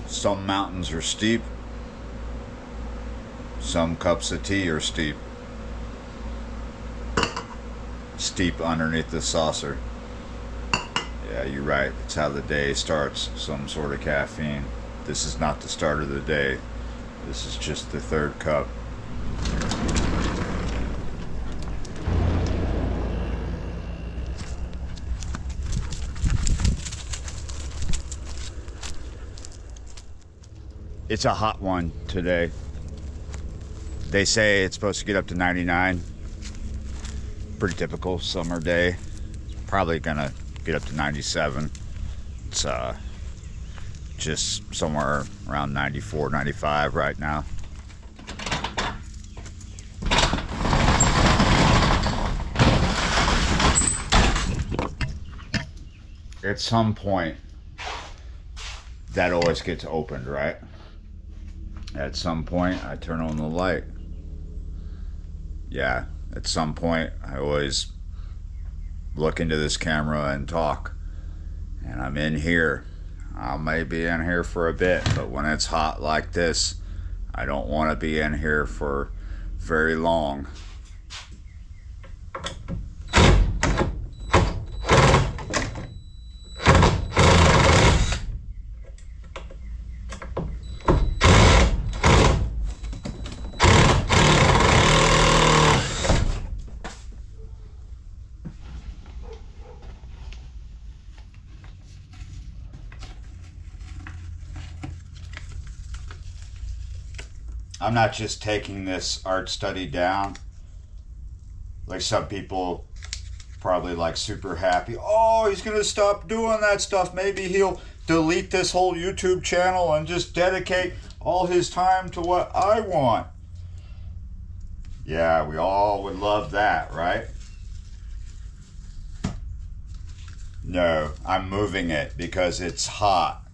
Some mountains are steep. Some cups of tea are steep. Steep underneath the saucer. Yeah, you're right. It's how the day starts. Some sort of caffeine. This is not the start of the day. This is just the third cup. It's a hot one today. They say it's supposed to get up to 99. Pretty typical summer day. It's probably gonna get up to 97. It's just somewhere around 94, 95 right now. At some point, that always gets opened, right? At some point, I turn on the light. Yeah, at some point, I always look into this camera and talk. And I'm in here. I may be in here for a bit, but when it's hot like this, I don't want to be in here for very long. I'm not just taking this art study down like some people probably like super happy. Oh, he's gonna stop doing that stuff. Maybe he'll delete this whole YouTube channel and just dedicate all his time to what I want. Yeah, we all would love that, right? No, I'm moving it because it's hot.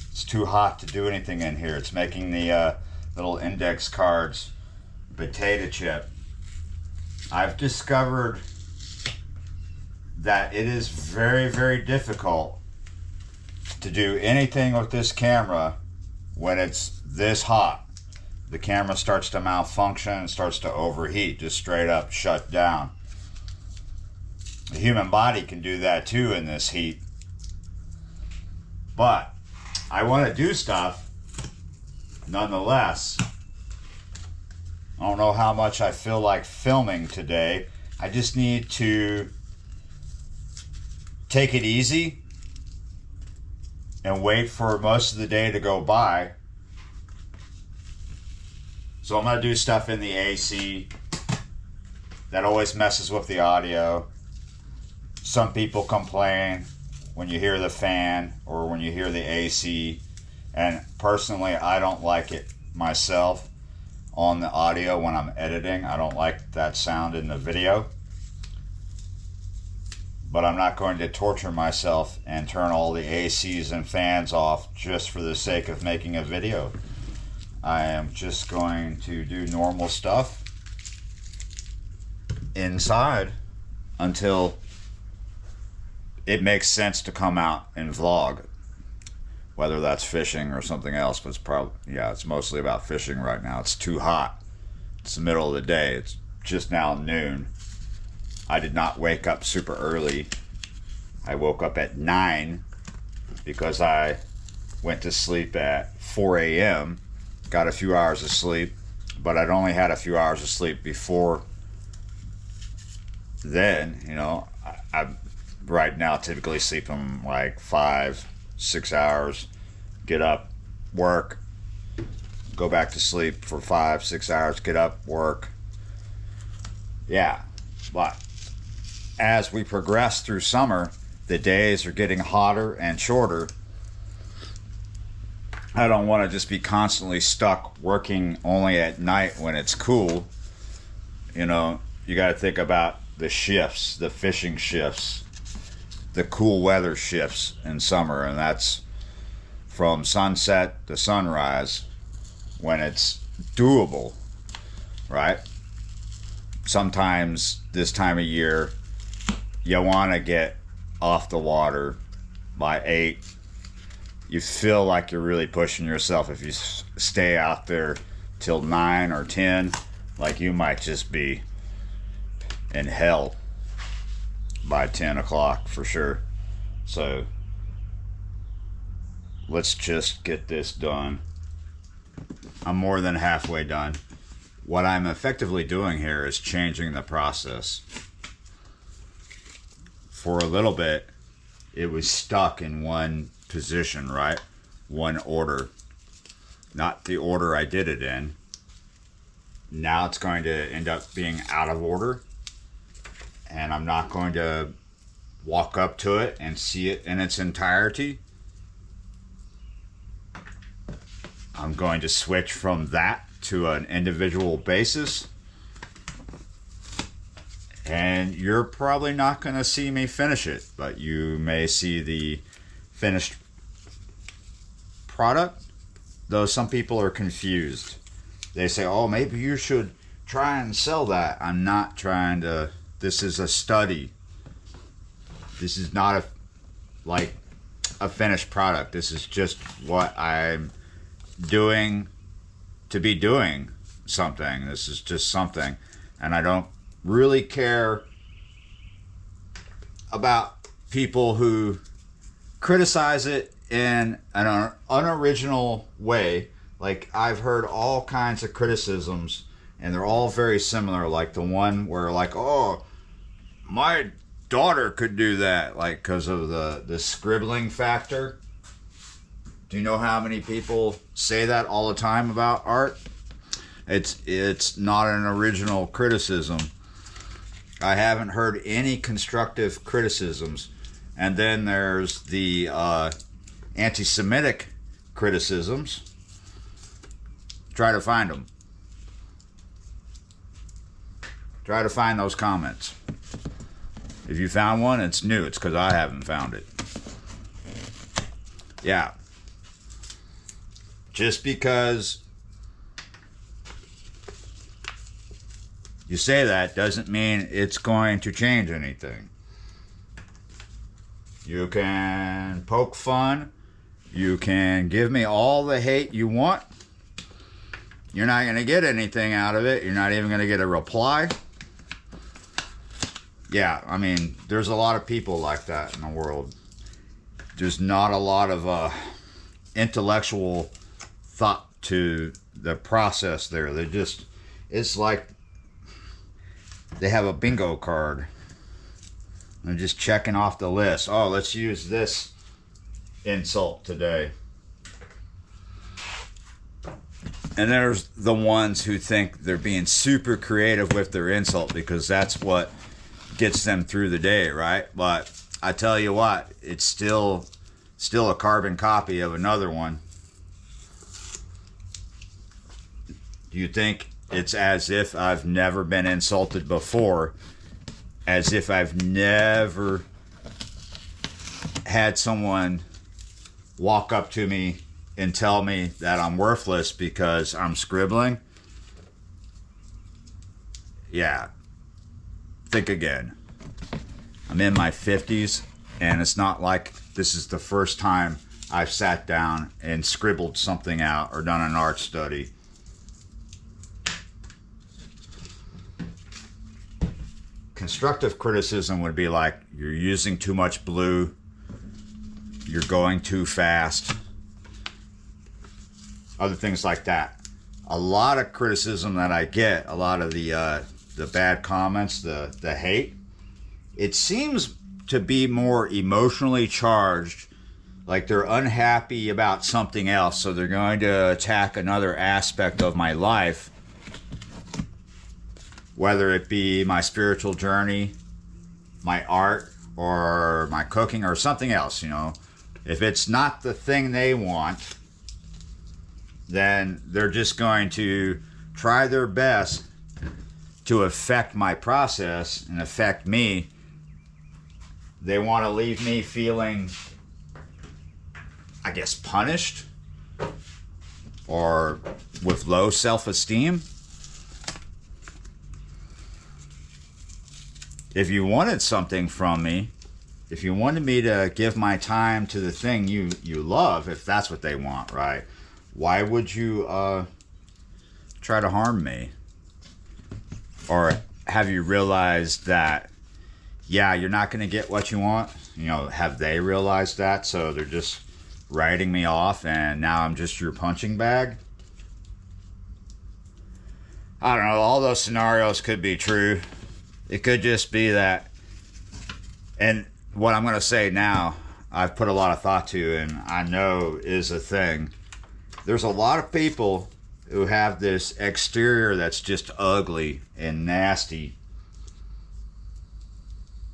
It's too hot to do anything in here. It's making the little index cards potato chip. I've discovered that it is very, very difficult to do anything with this camera when it's this hot. The camera starts to malfunction and starts to overheat, just straight up shut down. The human body can do that too in this heat. But I want to do stuff nonetheless. I don't know how much I feel like filming today. I just need to take it easy and wait for most of the day to go by. So I'm going to do stuff in the AC. That always messes with the audio. Some people complain when you hear the fan or when you hear the AC. And personally, I don't like it myself on the audio when I'm editing. I don't like that sound in the video. But I'm not going to torture myself and turn all the ACs and fans off just for the sake of making a video. I am just going to do normal stuff inside until it makes sense to come out and vlog. Whether that's fishing or something else, but it's probably, yeah, it's mostly about fishing right now. It's too hot. It's the middle of the day. It's just now noon. I did not wake up super early. I woke up at 9 because I went to sleep at 4 a.m. Got a few hours of sleep, but I'd only had a few hours of sleep before then. You know, I right now typically sleeping like 5-6 hours, get up, work, go back to sleep for 5-6 hours, get up, work. Yeah, but as we progress through summer, the days are getting hotter and shorter. I don't want to just be constantly stuck working only at night when it's cool. You know, you got to think about the shifts, the fishing shifts, the cool weather shifts in summer, and that's from sunset to sunrise when it's doable, right? Sometimes this time of year you want to get off the water by 8. you feel like you're really pushing yourself. If you stay out there till 9 or 10, like you might just be in hell by 10 o'clock for sure. So let's just get this done. I'm more than halfway done. What I'm effectively doing here is changing the process. For a little bit, it was stuck in one position, right? One order. Not the order I did it in. Now it's going to end up being out of order. And I'm not going to walk up to it and see it in its entirety. I'm going to switch from that to an individual basis. And you're probably not going to see me finish it, but you may see the finished product. Though some people are confused. They say, oh, maybe you should try and sell that. I'm not trying to. This is a study. This is not a finished product. This is just what I'm doing to be doing something. This is just something. And I don't really care about people who criticize it in an unoriginal way. Like, I've heard all kinds of criticisms, and they're all very similar. Like the one where, like, oh, my daughter could do that, like, because of the scribbling factor. Do you know how many people say that all the time about art? It's not an original criticism. I haven't heard any constructive criticisms. And then there's the anti-Semitic criticisms. Try to find them. Try to find those comments. If you found one, it's new. It's because I haven't found it. Yeah. Just because you say that doesn't mean it's going to change anything. You can poke fun. You can give me all the hate you want. You're not going to get anything out of it. You're not even going to get a reply. Yeah, I mean, there's a lot of people like that in the world. There's not a lot of intellectual thought to the process there. They just, it's like they have a bingo card. They're just checking off the list. Oh, let's use this insult today. And there's the ones who think they're being super creative with their insult because that's what gets them through the day, right? But I tell you what, it's still a carbon copy of another one. Do you think it's as if I've never been insulted before? As if I've never had someone walk up to me and tell me that I'm worthless because I'm scribbling? Yeah. Think again. I'm in my 50s, and it's not like this is the first time I've sat down and scribbled something out or done an art study. Constructive criticism would be like, you're using too much blue, you're going too fast, other things like that. A lot of criticism that I get, a lot of the bad comments, the hate, it seems to be more emotionally charged, like they're unhappy about something else, so they're going to attack another aspect of my life, whether it be my spiritual journey, my art, or my cooking, or something else, you know. If it's not the thing they want, then they're just going to try their best to affect my process and affect me. They want to leave me feeling, I guess, punished or with low self-esteem. If you wanted something from me, if you wanted me to give my time to the thing you love, if that's what they want, right? Why would you try to harm me? Or have you realized that, yeah, you're not going to get what you want? You know, have they realized that? So they're just writing me off and now I'm just your punching bag? I don't know. All those scenarios could be true. It could just be that. And what I'm going to say now, I've put a lot of thought to and I know is a thing. There's a lot of people who have this exterior that's just ugly and nasty.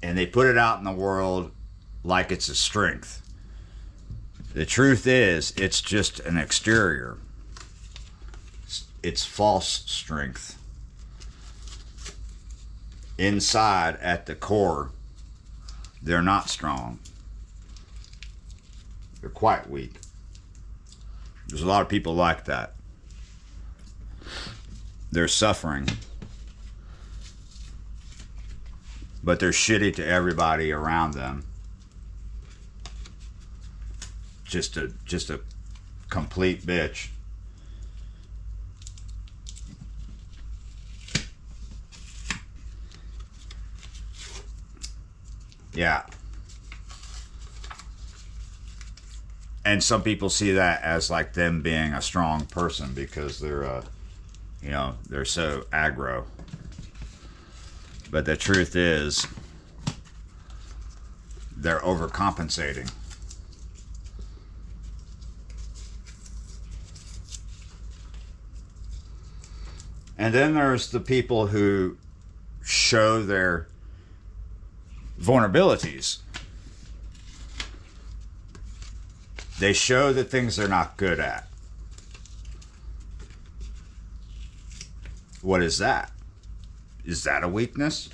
And they put it out in the world like it's a strength. The truth is, it's just an exterior. It's false strength. Inside, at the core, they're not strong. They're quite weak. There's a lot of people like that. They're suffering. But they're shitty to everybody around them. Just a complete bitch. Yeah. And some people see that as like them being a strong person because they're they're so aggro. But the truth is, they're overcompensating. And then there's the people who show their vulnerabilities. They show the things they're not good at. What is that? Is that a weakness?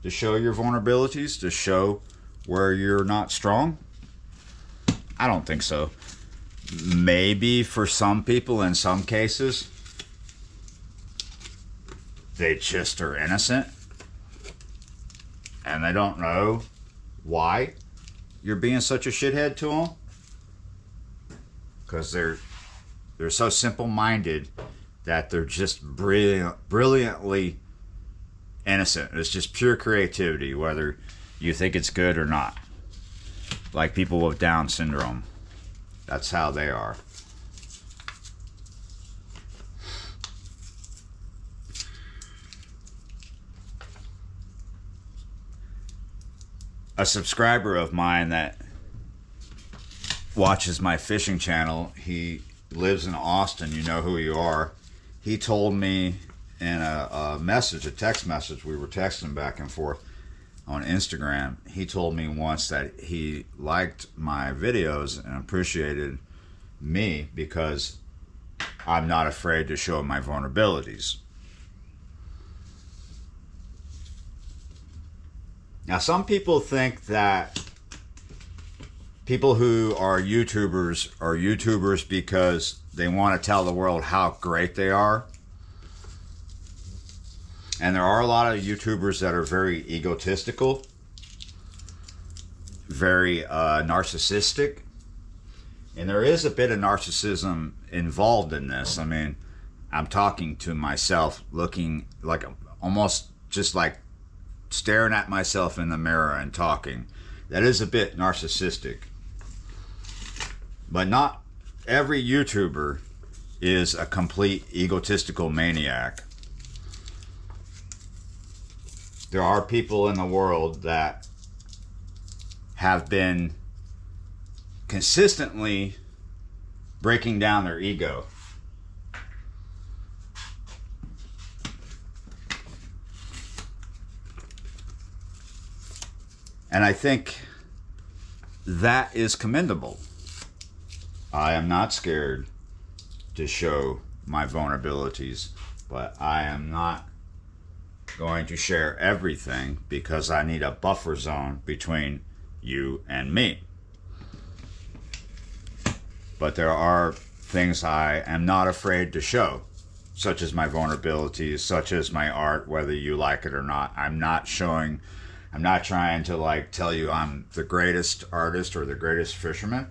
To show your vulnerabilities? To show where you're not strong? I don't think so. Maybe for some people in some cases, they just are innocent and they don't know why you're being such a shithead to them. Because they're so simple-minded that they're just brilliantly innocent. It's just pure creativity, whether you think it's good or not. Like people with Down syndrome. That's how they are. A subscriber of mine that watches my fishing channel, he lives in Austin, you know who you are. He told me in a text message, we were texting back and forth on Instagram. He told me once that he liked my videos and appreciated me because I'm not afraid to show my vulnerabilities. Now, some people think that people who are YouTubers because they want to tell the world how great they are. And there are a lot of YouTubers that are very egotistical, very narcissistic. And there is a bit of narcissism involved in this. I mean, I'm talking to myself, looking like almost just like staring at myself in the mirror and talking. That is a bit narcissistic. But not every YouTuber is a complete egotistical maniac. There are people in the world that have been consistently breaking down their ego. And I think that is commendable. I am not scared to show my vulnerabilities, but I am not going to share everything because I need a buffer zone between you and me. But there are things I am not afraid to show, such as my vulnerabilities, such as my art, whether you like it or not. I'm I'm not trying to like tell you I'm the greatest artist or the greatest fisherman.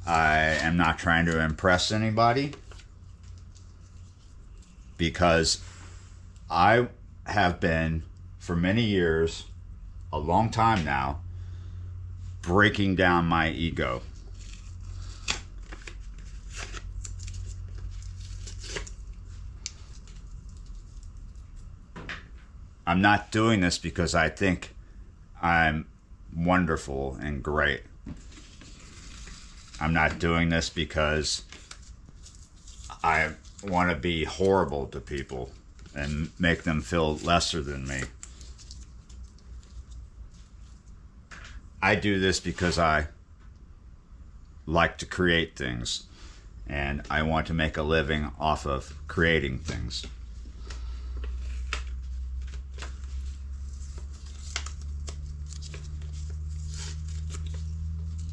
I am not trying to impress anybody, because I have been, for many years, a long time now, breaking down my ego. I'm not doing this because I think I'm wonderful and great. I'm not doing this because I want to be horrible to people and make them feel lesser than me. I do this because I like to create things, and I want to make a living off of creating things.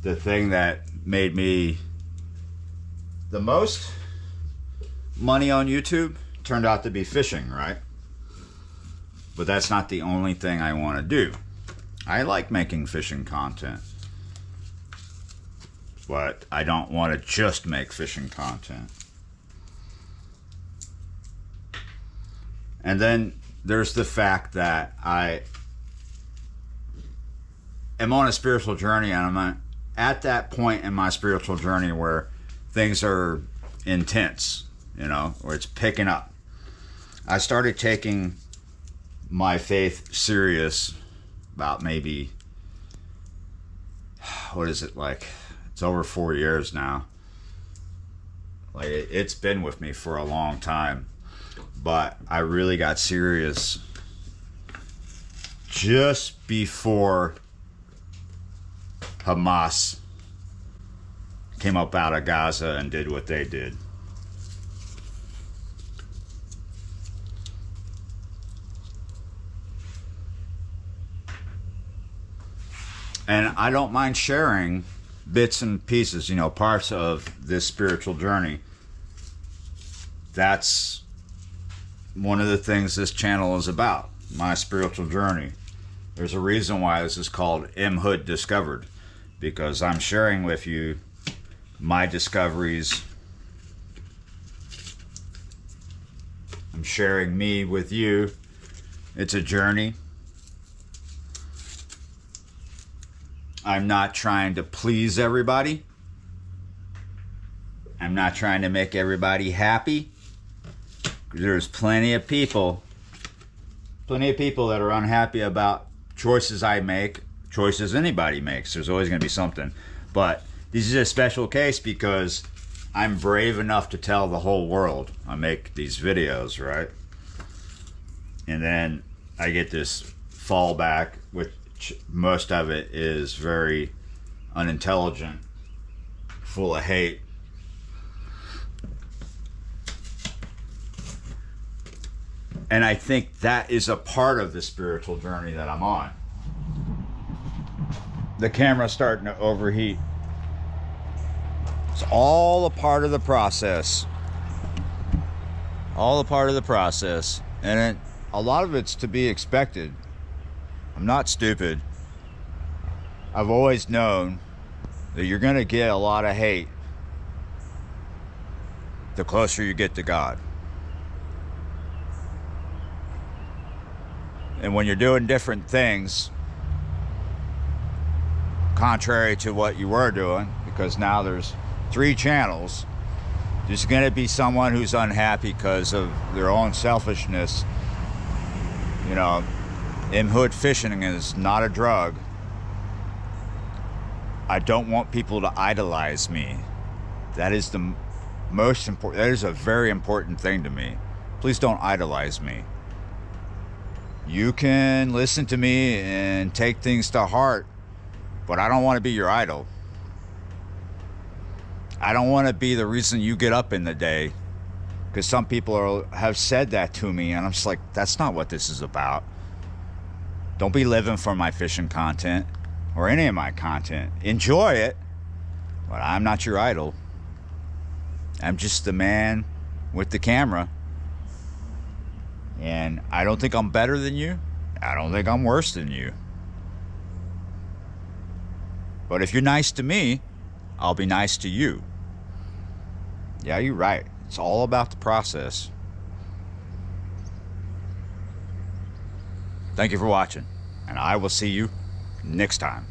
The thing that made me the most money on YouTube turned out to be fishing, right? But that's not the only thing I want to do. I like making fishing content, but I don't want to just make fishing content. And then there's the fact that I am on a spiritual journey, and I'm at that point in my spiritual journey where things are intense, you know, where it's picking up. I started taking my faith serious about maybe, what is it, like, it's over 4 years now. Like, it's been with me for a long time, but I really got serious just before Hamas came up out of Gaza and did what they did. And I don't mind sharing bits and pieces, you know, parts of this spiritual journey. That's one of the things this channel is about, my spiritual journey. There's a reason why this is called M. Hood Discovered, because I'm sharing with you my discoveries. I'm sharing me with you. It's a journey. I'm not trying to please everybody. I'm not trying to make everybody happy. There's plenty of people that are unhappy about choices I make, choices anybody makes. There's always going to be something. But this is a special case because I'm brave enough to tell the whole world I make these videos, right? And then I get this fallback, which most of it is very unintelligent, full of hate. And I think that is a part of the spiritual journey that I'm on. The camera's starting to overheat. It's all a part of the process. All a part of the process. And a lot of it's to be expected. I'm not stupid. I've always known that you're going to get a lot of hate the closer you get to God. And when you're doing different things, contrary to what you were doing, because now there's 3 channels, there's going to be someone who's unhappy because of their own selfishness. You know, M. Hood fishing is not a drug. I don't want people to idolize me. That is the most important. That is a very important thing to me. Please don't idolize me. You can listen to me and take things to heart, but I don't want to be your idol. I don't want to be the reason you get up in the day, because some people have said that to me, and I'm just like, that's not what this is about. Don't be living for my fishing content or any of my content. Enjoy it, but I'm not your idol. I'm just the man with the camera. And I don't think I'm better than you. I don't think I'm worse than you. But if you're nice to me, I'll be nice to you. Yeah, you're right. It's all about the process. Thank you for watching, and I will see you next time.